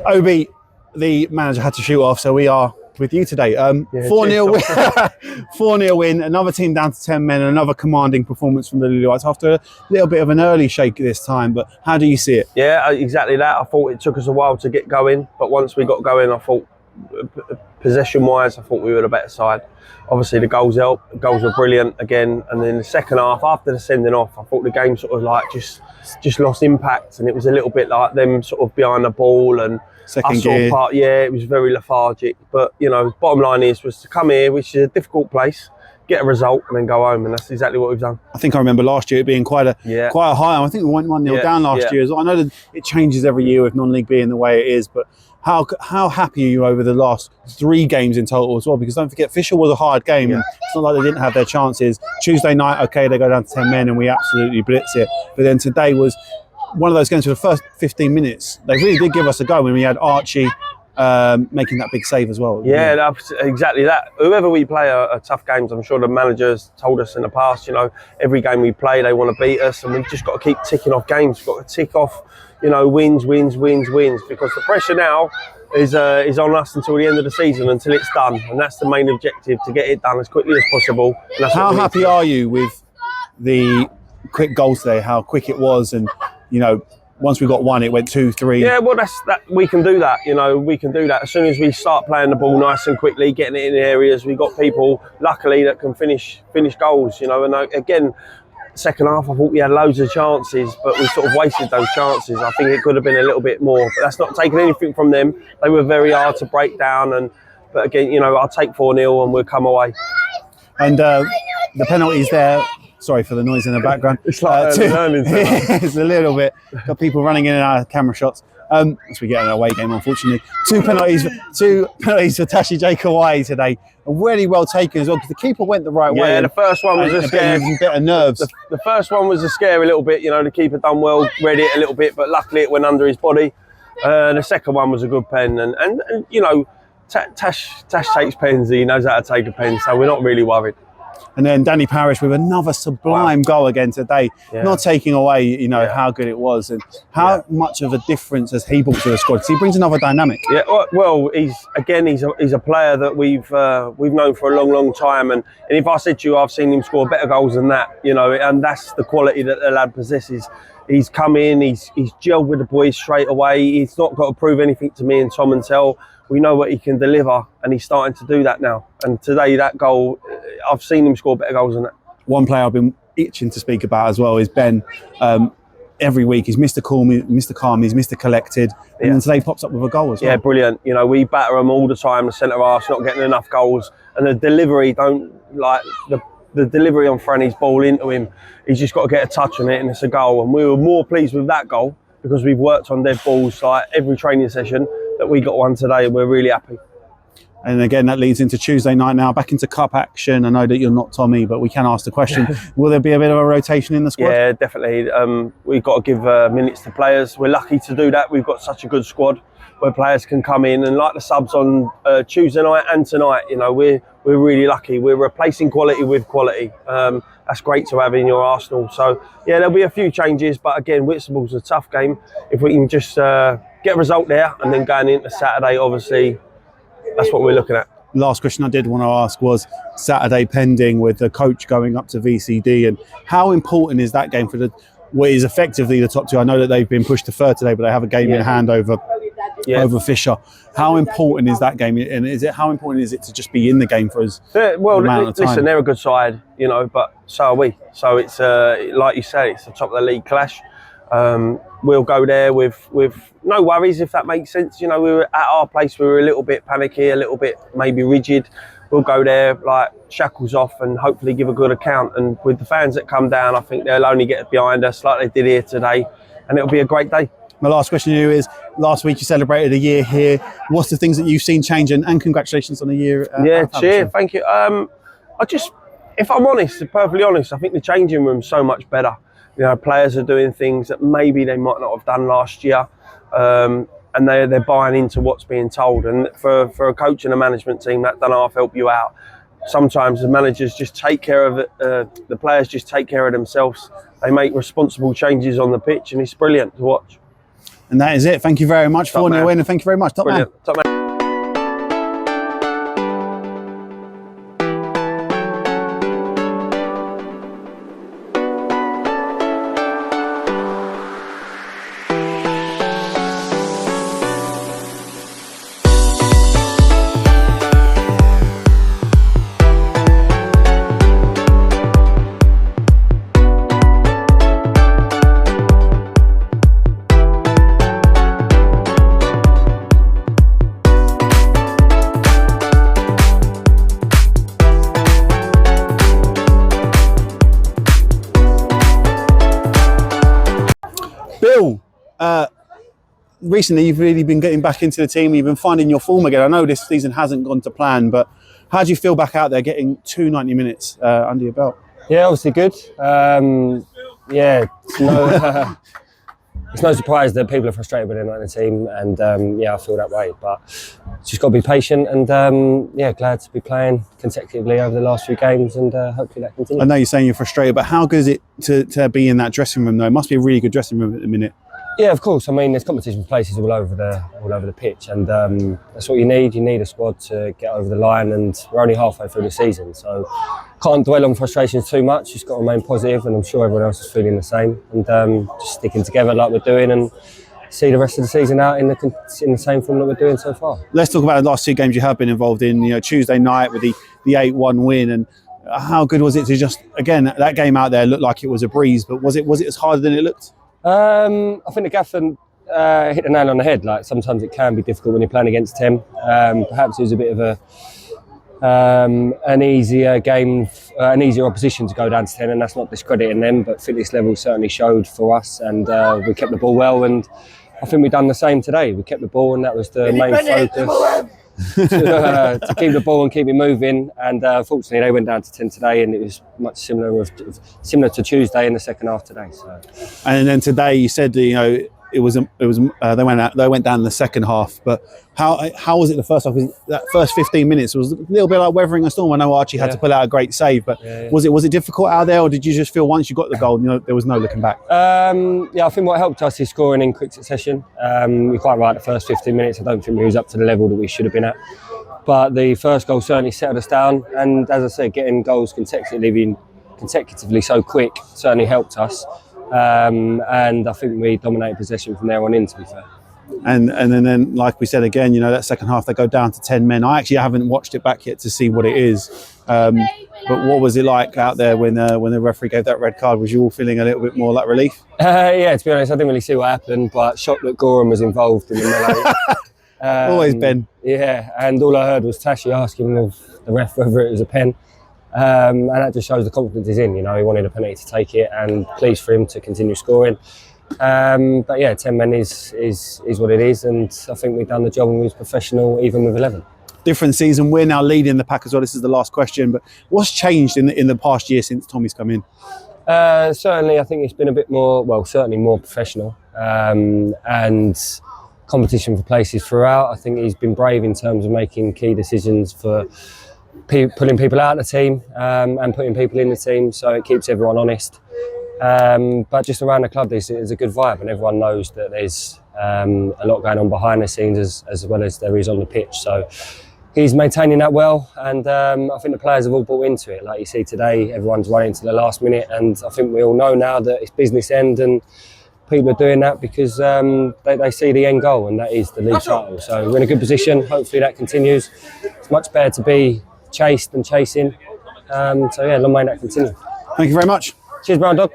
Obi, the manager, had to shoot off, so we are with you today. 4-0 win, 4-0 win, another team down to 10 men, another commanding performance from the Lilywhites after a little bit of an early shake this time. But how do you see it? Yeah, exactly that. I thought it took us a while to get going, but once we got going, I thought possession-wise, I thought we were the better side. Obviously, the goals helped. The goals were brilliant again, and then the second half, after the sending off, I thought the game sort of like just lost impact, and it was a little bit like them sort of behind the ball and Second gear. Yeah, it was very lethargic. But you know, bottom line was to come here, which is a difficult place, get a result, and then go home, and that's exactly what we've done. I think I remember last year it being quite a high. I think we went 1-0 down last year as well. I know that it changes every year with non-league being the way it is, but how happy are you over the last 3 games in total as well? Because don't forget, Fisher was a hard game. And it's not like they didn't have their chances. Tuesday night, okay, they go down to 10 men and we absolutely blitz it. But then today was one of those games for the first 15 minutes. They really did give us a go when we had Archie making that big save as well. Yeah, that's exactly that. Whoever we play are tough games. I'm sure the managers told us in the past, you know, every game we play, they want to beat us, and we've just got to keep ticking off games. We've got to tick off, you know, wins, because the pressure now is on us until the end of the season, until it's done, and that's the main objective, to get it done as quickly as possible. And that's how happy are you with the quick goals today, how quick it was, and, you know, once we got one, it went 2-3. Yeah, well, we can do that. You know, we can do that as soon as we start playing the ball nice and quickly, getting it in areas. We got people, luckily, that can finish goals. You know, and again, second half, I thought we had loads of chances, but we sort of wasted those chances. I think it could have been a little bit more, but that's not taking anything from them. They were very hard to break down, but again, you know, I'll take 4-0 and we'll come away. And the penalties there. Sorry for the noise in the background. It's like it's a little bit. Got people running in and out of camera shots. As we get an away game, unfortunately. Two penalties for Tashi J. Kawhi today. Really well taken as well, because the keeper went the right way. Yeah, the first one was a scare. A bit of nerves. The first one was a scare a little bit. You know, the keeper done well, read it a little bit, but luckily it went under his body. The second one was a good pen, and you know, Tash takes pens. He knows how to take a pen, so we're not really worried. And then Danny Parish with another sublime goal again today, not taking away, you know, how good it was, and how much of a difference has he brought to the squad? Because he brings another dynamic. Yeah, well, he's a player that we've known for a long time, and if I said to you, I've seen him score better goals than that, you know, and that's the quality that the lad possesses. He's come in, he's gelled with the boys straight away. He's not got to prove anything to me and Tom and Tell. We know what he can deliver, and he's starting to do that now. And today, that goal, I've seen him score better goals than that. One player I've been itching to speak about as well is Ben. Every week he's Mr. Calm, Mr. Calm, he's Mr. Collected, and then today pops up with a goal as well. Yeah, brilliant. You know, we batter him all the time. The centre half's not getting enough goals, and the delivery the delivery on Franny's ball into him. He's just got to get a touch on it, and it's a goal. And we were more pleased with that goal because we've worked on dead balls like every training session. That we got one today, we're really happy. And again, that leads into Tuesday night now, back into cup action. I know that you're not Tommy, but we can ask the question. Will there be a bit of a rotation in the squad? Yeah, definitely. We've got to give minutes to players. We're lucky to do that. We've got such a good squad where players can come in, and like the subs on Tuesday night and tonight, you know, we're really lucky. We're replacing quality with quality. That's great to have in your arsenal. So yeah, there'll be a few changes, but again, Whitstable's a tough game. If we can just get a result there, and then going into Saturday, obviously, that's what we're looking at. Last question I did want to ask was Saturday pending, with the coach going up to VCD, and how important is that game for what is effectively the top two? I know that they've been pushed to third today, but they have a game in hand over Fisher. How important is that game, and how important is it to just be in the game for us? Listen, they're a good side, you know, but so are we. So it's like you say, it's the top of the league clash. We'll go there with no worries, if that makes sense. You know, we were at our place, we were a little bit panicky, a little bit maybe rigid. We'll go there like shackles off and hopefully give a good account. And with the fans that come down, I think they'll only get behind us like they did here today, and it'll be a great day. My last question to you is, last week you celebrated a year here. What's the things that you've seen change, and congratulations on a year? Thank you. If I'm honest, perfectly honest, I think the changing room's so much better. You know, players are doing things that maybe they might not have done last year, and they're buying into what's being told. And for a coach and a management team, that don't half help you out. Sometimes the managers just take care of it, the players just take care of themselves. They make responsible changes on the pitch, and it's brilliant to watch. And that is it. Thank you very much. 4-0 win, and thank you very much. Top man. Top man. Bill, recently you've really been getting back into the team. You've been finding your form again. I know this season hasn't gone to plan, but how do you feel back out there getting 2 90 minutes under your belt? Yeah, obviously good. Yeah, it's no surprise that people are frustrated with it in the team, and yeah, I feel that way. But just got to be patient, and yeah, glad to be playing consecutively over the last few games, and hopefully that continues. I know you're saying you're frustrated, but how good is it to be in that dressing room though? It must be a really good dressing room at the minute. Yeah, of course. I mean, there's competition places all over the pitch, and that's what you need. You need a squad to get over the line, and we're only halfway through the season, so can't dwell on frustrations too much. Just got to remain positive, and I'm sure everyone else is feeling the same. And just sticking together like we're doing, and see the rest of the season out in the same form that we're doing so far. Let's talk about the last 2 games you have been involved in. You know, Tuesday night with the 8-1 win, and how good was it to just, again, that game out there looked like it was a breeze, but was it as harder than it looked? I think the gaffer hit the nail on the head. Like, sometimes it can be difficult when you're playing against 10. Perhaps it was a bit of an easier game, an easier opposition to go down to 10, and that's not discrediting them, but fitness level certainly showed for us, and we kept the ball well, and I think we've done the same today. We kept the ball, and that was the main focus. To keep the ball and keep it moving, and fortunately they went down to 10 today, and it was much similar to Tuesday in the second half today. So. And then today you said, you know, it was they went down in the second half, but how was it the first half? That first 15 minutes was a little bit like weathering a storm. I know Archie had to pull out a great save, but was it difficult out there, or did you just feel once you got the goal, you know, there was no looking back? Yeah, I think what helped us is scoring in quick succession. You're quite right, the first 15 minutes I don't think we was up to the level that we should have been at, but the first goal certainly settled us down, and as I said, getting goals consecutively so quick certainly helped us. And I think we dominated possession from there on in, to be fair. And then, like we said again, you know, that second half they go down to 10 men. I actually haven't watched it back yet to see what it is. But what was it like out there when the referee gave that red card? Was you all feeling a little bit more like relief? Yeah, to be honest, I didn't really see what happened, but shocked that Gorham was involved in the melee. Always Ben. Yeah, and all I heard was Tashi asking of the ref whether it was a pen. And that just shows the confidence he's in. You know, he wanted a penalty to take it, and pleased for him to continue scoring. But yeah, 10 men is what it is, and I think we've done the job, and we was professional even with 11. Different season. We're now leading the pack as well. This is the last question, but what's changed in the past year since Tommy's come in? Certainly, I think it's been a bit more, well, certainly more professional, and competition for places throughout. I think he's been brave in terms of making key decisions for pulling people out of the team and putting people in the team, so it keeps everyone honest. But just around the club, there's a good vibe, and everyone knows that there's a lot going on behind the scenes as well as there is on the pitch. So he's maintaining that well, and I think the players have all bought into it. Like you see today, everyone's running to the last minute, and I think we all know now that it's business end, and people are doing that because they see the end goal, and that is the league title. So we're in a good position. Hopefully that continues. It's much better to be chased than chasing. So yeah, long may that continue. Thank you very much. Cheers, Brown Dog.